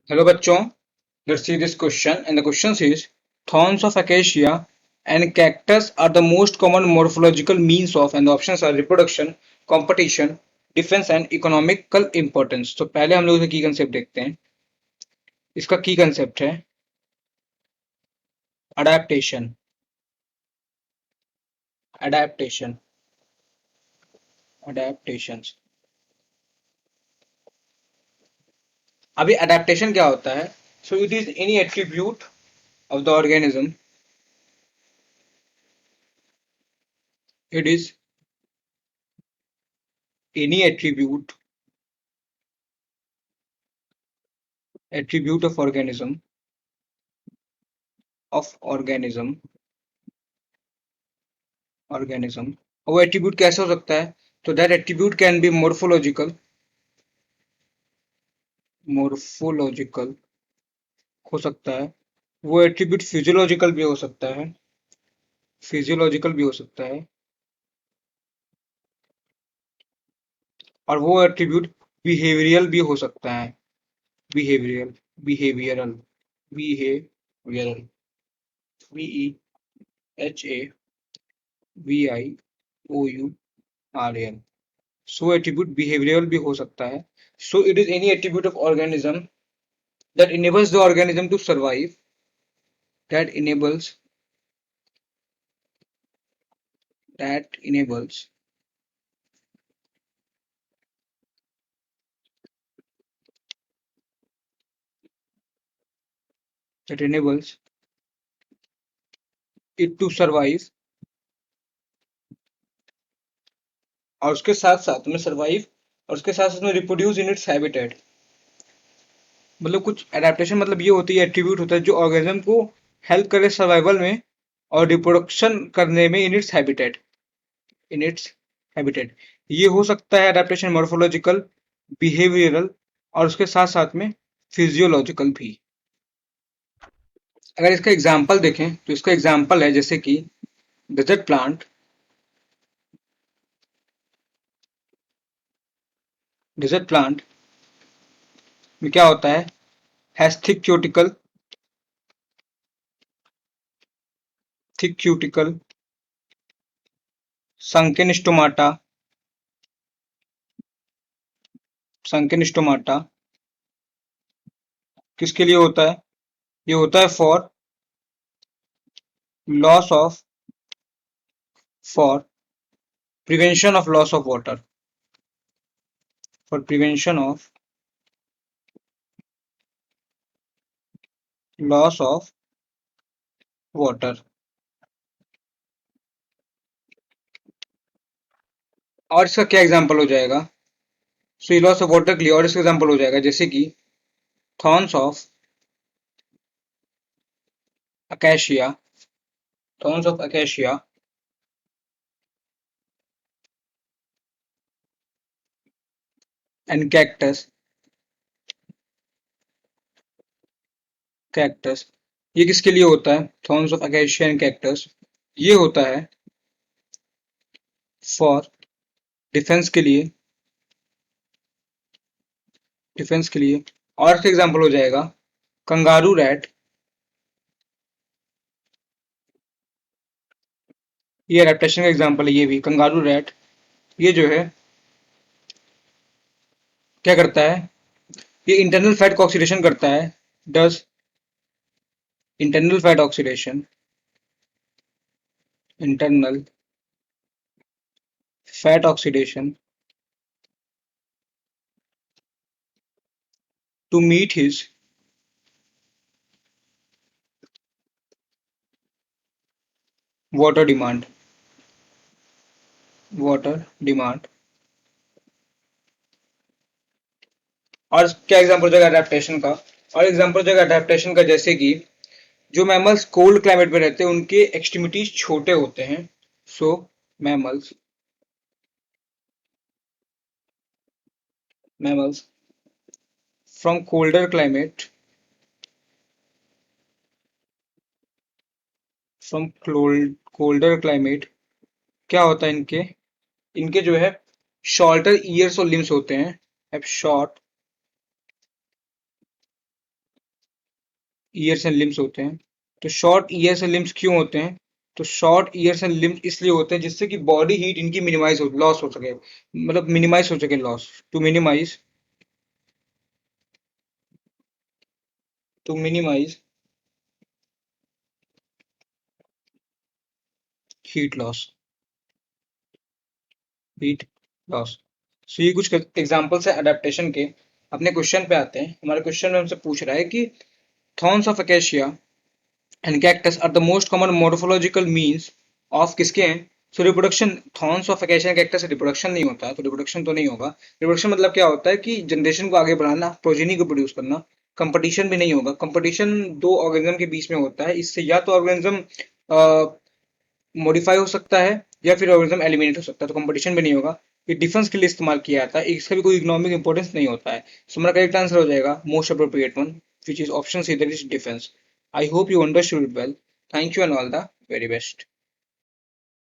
Hello बच्चों, let's see this question and the question says thorns of acacia and cactus are the most common morphological means of and the options are reproduction, competition, defense and economical importance. तो पहले हम लोग इसका की concept देखते हैं. इसका की कंसेप्ट है अडेप्टेशन. अडेप्टेशन अडेप्टेशन अभी अडेप्टेशन क्या होता है? So it is any attribute of the organism. It is any attribute of organism organism. और वो एट्रीब्यूट कैसे हो सकता है? तो that attribute can be morphological हो सकता है. वो एट्रीब्यूट फिजियोलॉजिकल भी हो सकता है. और वो एट्रीब्यूट बिहेवियरल भी हो सकता है. Behavioural behavioural behavioural BEHAVIOURAL. सो एट्रीब्यूट बिहेवियरल भी हो सकता है. So it is any attribute of organism that enables the organism to survive, that enables that enables it to survive. और उसके साथ साथ में सर्वाइव और उसके साथ साथ में रिप्रोड्यूस इन इट्स हैबिटेट. मतलब कुछ एडेप्टेशन मतलब ये होती है, एट्रीब्यूट होता है जो ऑर्गेनिज्म को हेल्प करे सर्वाइवल में और रिप्रोडक्शन करने में इन इट्स हैबिटेट. ये हो सकता है एडेप्टेशन मॉर्फोलॉजिकल, बिहेवियरल और उसके साथ साथ में फिजियोलॉजिकल भी. अगर इसका एग्जाम्पल देखें तो इसका एग्जाम्पल है जैसे कि डेजर्ट प्लांट. डेजर्ट प्लांट में क्या होता है? Has thick cuticle, sunken stomata. किसके लिए होता है? ये होता है loss of for prevention of loss of water. For prevention of loss of water. और इसका क्या एग्जांपल हो जाएगा? सो लॉस ऑफ वाटर के लिए और इसका एग्जांपल हो जाएगा जैसे कि thorns of acacia and cactus. ये किसके लिए होता है? Thorns of acacia and cactus ये होता है फॉर डिफेंस के लिए. और इसका एग्जांपल हो जाएगा कंगारू रैट. ये एडेप्टेशन का एग्जांपल है. ये भी कंगारू रैट ये जो है क्या करता है? ये इंटरनल फैट को ऑक्सीडेशन करता है. Does internal fat oxidation internal fat oxidation to meet his water demand. और क्या एग्जांपल हो जाएगा अडेप्टेशन का? और एग्जांपल हो जाएगा अडेप्टेशन का जैसे कि जो मैमल्स कोल्ड क्लाइमेट में रहते हैं उनके एक्सट्रीमिटीज छोटे होते हैं. सो मैमल्स फ्रॉम कोल्डर क्लाइमेट क्या होता है इनके इनके जो है शॉर्टर ईयर्स और लिम्स होते हैं. हैव ईयर्स एंड लिम्स होते हैं। तो शॉर्ट ईयर्स एंड लिम्स क्यों होते हैं? तो शॉर्ट ईयर्स एंड लिम्स इसलिए होते हैं जिससे कि बॉडी हीट इनकी मिनिमाइज हो, लॉस हो सके, मतलब मिनिमाइज हो सके loss, to minimize heat loss, heat loss. So ये कुछ एग्जांपल्स है अडेप्टेशन के। अपने क्वेश्चन पे आते हैं। हमारे क्वेश्चन में हमसे पूछ रहा है कि thorns of acacia and cactus are the most common morphological means of किसके हैं? So reproduction, thorns of acacia and cactus reproduction नहीं होता है, तो रिप्रोडक्शन तो नहीं होगा। रिप्रोडक्शन मतलब क्या होता है कि जनरेशन को आगे बढ़ाना, प्रोजेनी को प्रोड्यूस करना। कंपटीशन भी नहीं होगा। कंपटीशन दो ऑर्गेनिज्म के बीच में होता है, इससे या तो ऑर्गेनिज्म मॉडिफाई हो सकता है या फिर ऑर्गेनिज्म एलिमिनेट हो सकता है, तो कंपटीशन भी नहीं होगा। ये डिफेंस के लिए इस्तेमाल किया जाता है, इसका भी कोई इकोनॉमिक इंपॉर्टेंस नहीं होता है। सो हमारा करेक्ट आंसर हो जाएगा most appropriate one, which is option C, that is defence. I hope you understood it well. Thank you and all the very best.